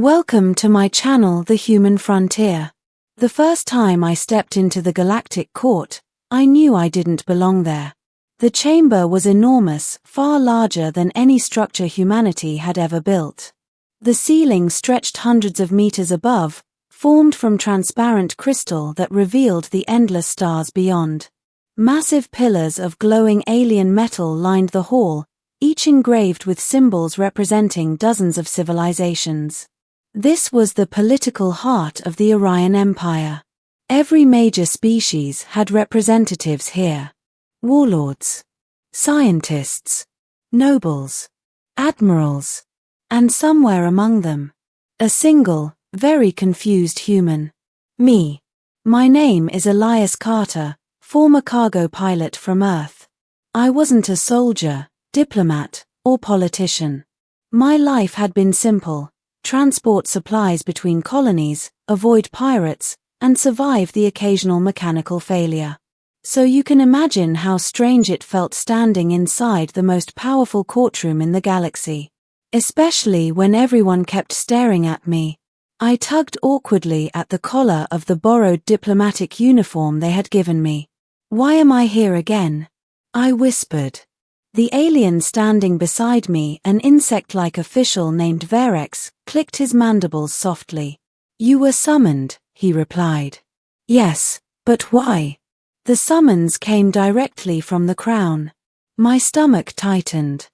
Welcome to my channel, The Human Frontier. The first time I stepped into the Galactic Court, I knew I didn't belong there. The chamber was enormous, far larger than any structure humanity had ever built. The ceiling stretched hundreds of meters above, formed from transparent crystal that revealed the endless stars beyond. Massive pillars of glowing alien metal lined the hall, each engraved with symbols representing dozens of civilizations. This was the political heart of the Orion Empire. Every major species had representatives here. Warlords, scientists, nobles, admirals, and somewhere among them, a single, very confused human. Me. My name is Elias Carter, former cargo pilot from Earth. I wasn't a soldier, diplomat, or politician. My life had been simple. Transport supplies between colonies, avoid pirates, and survive the occasional mechanical failure. So you can imagine how strange it felt standing inside the most powerful courtroom in the galaxy. Especially when everyone kept staring at me. I tugged awkwardly at the collar of the borrowed diplomatic uniform they had given me. "Why am I here again?" I whispered. The alien standing beside me, an insect-like official named Verex, clicked his mandibles softly. "You were summoned," he replied. "Yes, but why?" The summons came directly from the crown. My stomach tightened.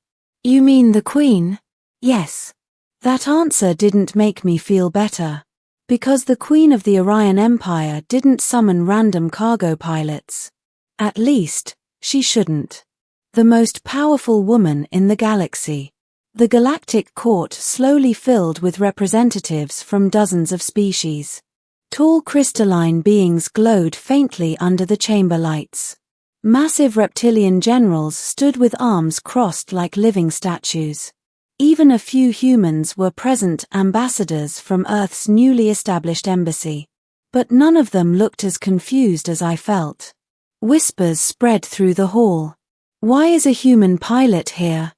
"You mean the Queen?" "Yes." That answer didn't make me feel better. Because the Queen of the Orion Empire didn't summon random cargo pilots. At least, she shouldn't. The most powerful woman in the galaxy. The Galactic Court slowly filled with representatives from dozens of species. Tall crystalline beings glowed faintly under the chamber lights. Massive reptilian generals stood with arms crossed like living statues. Even a few humans were present, ambassadors from Earth's newly established embassy. But none of them looked as confused as I felt. Whispers spread through the hall. "Why is a human pilot here?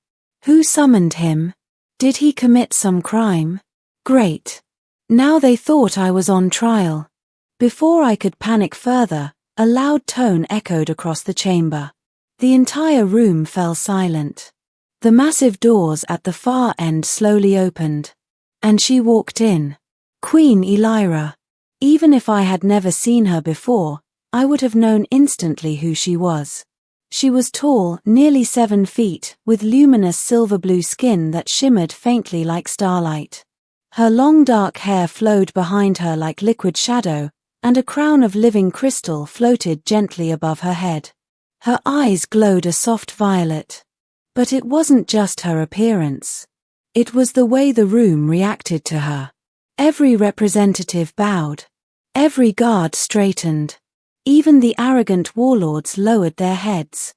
Who summoned him? Did he commit some crime?" Great. Now they thought I was on trial. Before I could panic further, a loud tone echoed across the chamber. The entire room fell silent. The massive doors at the far end slowly opened. And she walked in. Queen Elira. Even if I had never seen her before, I would have known instantly who she was. She was tall, nearly 7 feet, with luminous silver-blue skin that shimmered faintly like starlight. Her long dark hair flowed behind her like liquid shadow, and a crown of living crystal floated gently above her head. Her eyes glowed a soft violet. But it wasn't just her appearance. It was the way the room reacted to her. Every representative bowed. Every guard straightened. Even the arrogant warlords lowered their heads.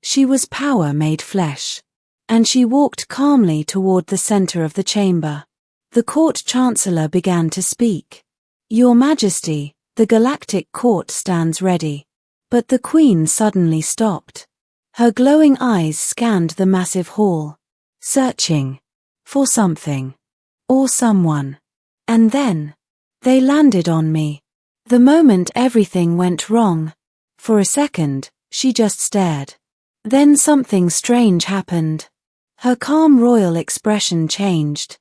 She was power made flesh. And she walked calmly toward the center of the chamber. The court chancellor began to speak. "Your Majesty, the Galactic Court stands ready." But the Queen suddenly stopped. Her glowing eyes scanned the massive hall, searching for something or someone. And then they landed on me. The moment everything went wrong. For a second, she just stared. Then something strange happened. Her calm royal expression changed.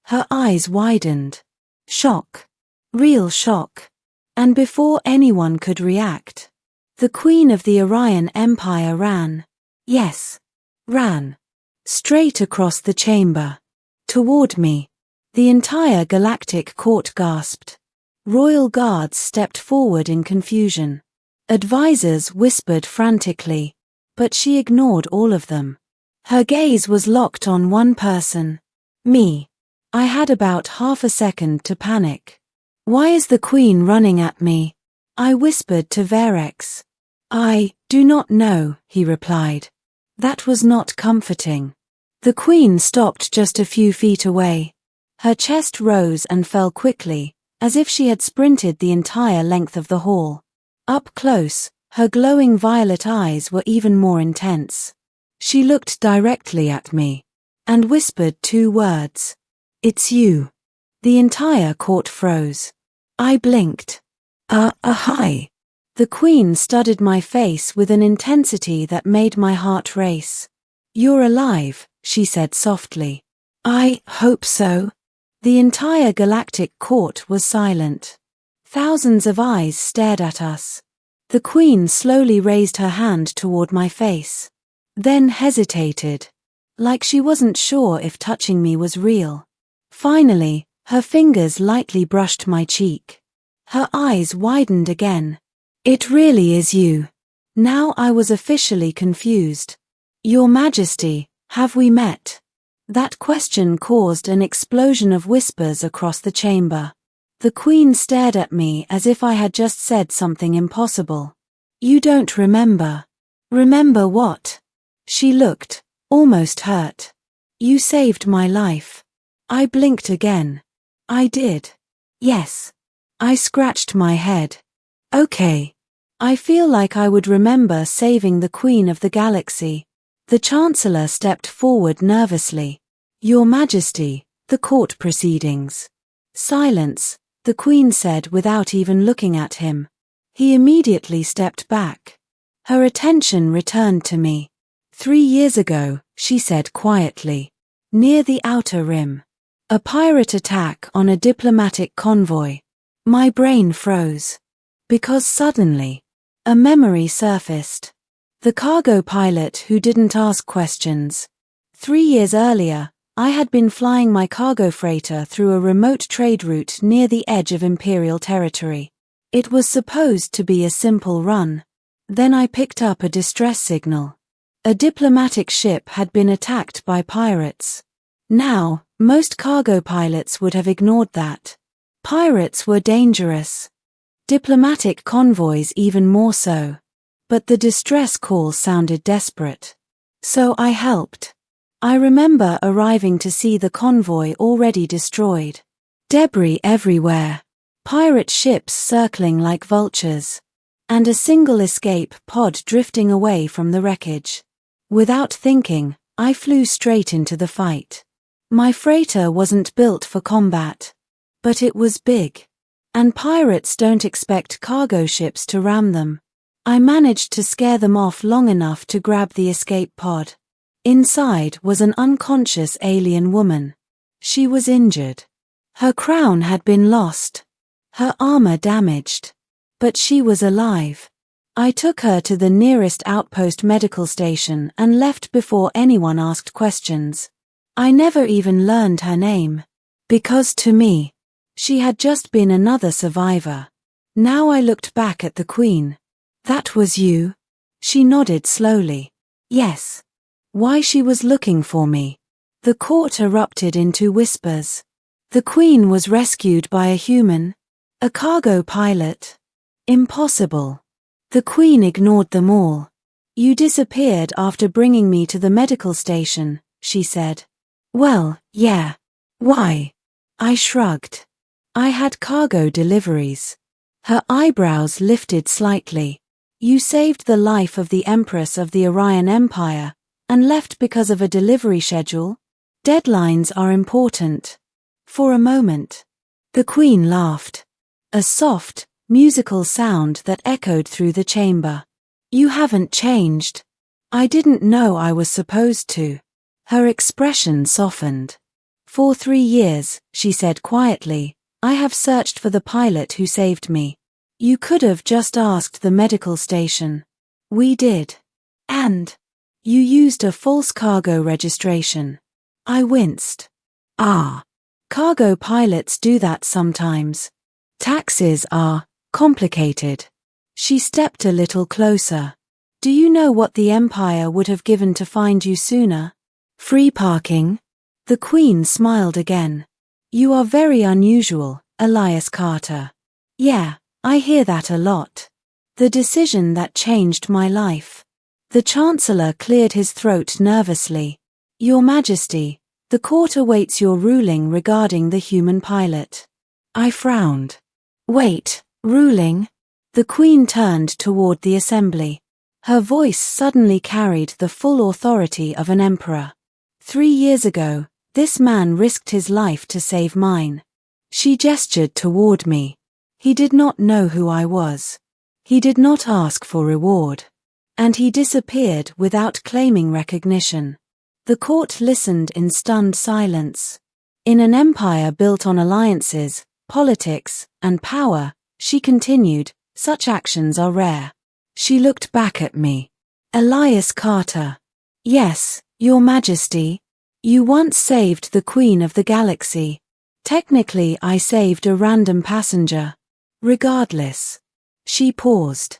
Her eyes widened. Shock. Real shock. And before anyone could react, the Queen of the Orion Empire ran. Yes, ran. Straight across the chamber. Toward me. The entire Galactic Court gasped. Royal guards stepped forward in confusion. Advisors whispered frantically. But she ignored all of them. Her gaze was locked on one person. Me. I had about half a second to panic. "Why is the Queen running at me?" I whispered to Verex. "I do not know," he replied. That was not comforting. The Queen stopped just a few feet away. Her chest rose and fell quickly, as if she had sprinted the entire length of the hall. Up close, her glowing violet eyes were even more intense. She looked directly at me and whispered 2 words. "It's you." The entire court froze. I blinked. Hi. The Queen studied my face with an intensity that made my heart race. You're alive, she said softly. I hope so. The entire Galactic Court was silent. Thousands of eyes stared at us. The Queen slowly raised her hand toward my face. Then hesitated. Like she wasn't sure if touching me was real. Finally, her fingers lightly brushed my cheek. Her eyes widened again. It really is you. Now I was officially confused. Your Majesty, have we met? That question caused an explosion of whispers across the chamber. The Queen stared at me as if I had just said something impossible. You don't remember. Remember what? She looked, almost hurt. You saved my life. I blinked again. I did. Yes. I scratched my head. Okay. I feel like I would remember saving the Queen of the Galaxy. The Chancellor stepped forward nervously. Your Majesty, the court proceedings. Silence, the Queen said without even looking at him. He immediately stepped back. Her attention returned to me. 3 years ago, she said quietly. Near the outer rim. A pirate attack on a diplomatic convoy. My brain froze. Because suddenly, a memory surfaced. The cargo pilot who didn't ask questions. 3 years earlier, I had been flying my cargo freighter through a remote trade route near the edge of Imperial territory. It was supposed to be a simple run. Then I picked up a distress signal. A diplomatic ship had been attacked by pirates. Now, most cargo pilots would have ignored that. Pirates were dangerous. Diplomatic convoys even more so. But the distress call sounded desperate. So I helped. I remember arriving to see the convoy already destroyed. Debris everywhere. Pirate ships circling like vultures. And a single escape pod drifting away from the wreckage. Without thinking, I flew straight into the fight. My freighter wasn't built for combat. But it was big. And pirates don't expect cargo ships to ram them. I managed to scare them off long enough to grab the escape pod. Inside was an unconscious alien woman. She was injured. Her crown had been lost. Her armor damaged. But she was alive. I took her to the nearest outpost medical station and left before anyone asked questions. I never even learned her name. Because to me, she had just been another survivor. Now I looked back at the Queen. That was you? She nodded slowly. Yes. Why she was looking for me. The court erupted into whispers. The Queen was rescued by a human? A cargo pilot? Impossible. The Queen ignored them all. You disappeared after bringing me to the medical station, she said. Well, yeah. Why? I shrugged. I had cargo deliveries. Her eyebrows lifted slightly. You saved the life of the Empress of the Orion Empire, and left because of a delivery schedule? Deadlines are important. For a moment. The Queen laughed. A soft, musical sound that echoed through the chamber. You haven't changed. I didn't know I was supposed to. Her expression softened. For 3 years, she said quietly, I have searched for the pilot who saved me. You could have just asked the medical station. We did. And you used a false cargo registration. I winced. Ah. Cargo pilots do that sometimes. Taxes are complicated. She stepped a little closer. Do you know what the Empire would have given to find you sooner? Free parking? The Queen smiled again. You are very unusual, Elias Carter. Yeah, I hear that a lot. The decision that changed my life. The Chancellor cleared his throat nervously. Your Majesty, the court awaits your ruling regarding the human pilot. I frowned. Wait, ruling? The Queen turned toward the assembly. Her voice suddenly carried the full authority of an emperor. 3 years ago, this man risked his life to save mine. She gestured toward me. He did not know who I was. He did not ask for reward. And he disappeared without claiming recognition. The court listened in stunned silence. In an empire built on alliances, politics, and power, she continued, such actions are rare. She looked back at me. Elias Carter. Yes, Your Majesty. You once saved the Queen of the Galaxy. Technically, I saved a random passenger. Regardless. She paused.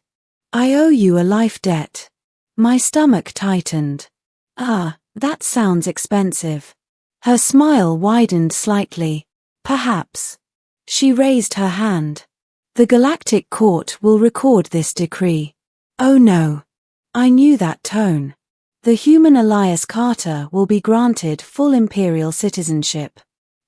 I owe you a life debt. My stomach tightened. Ah, that sounds expensive. Her smile widened slightly. Perhaps. She raised her hand. The Galactic Court will record this decree. Oh no. I knew that tone. The human Elias Carter will be granted full imperial citizenship.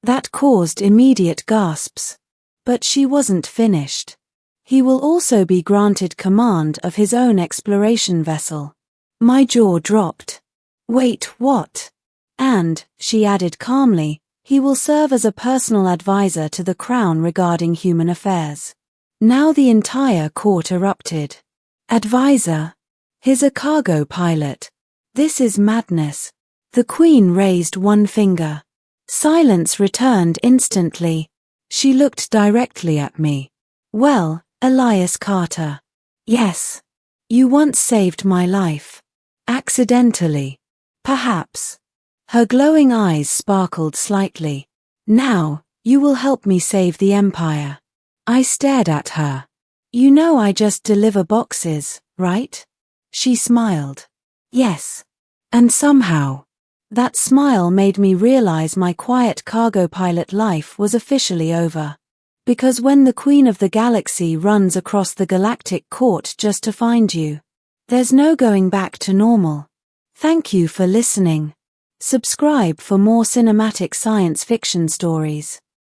That caused immediate gasps. But she wasn't finished. He will also be granted command of his own exploration vessel. My jaw dropped. Wait, what? And, she added calmly, he will serve as a personal advisor to the Crown regarding human affairs. Now the entire court erupted. Advisor? He's a cargo pilot. This is madness. The Queen raised one finger. Silence returned instantly. She looked directly at me. Well, Elias Carter. Yes. You once saved my life. Accidentally. Perhaps. Her glowing eyes sparkled slightly. Now, you will help me save the Empire. I stared at her. You know I just deliver boxes, right? She smiled. Yes. And somehow, that smile made me realize my quiet cargo pilot life was officially over. Because when the Queen of the Galaxy runs across the Galactic Court just to find you, there's no going back to normal. Thank you for listening. Subscribe for more cinematic science fiction stories.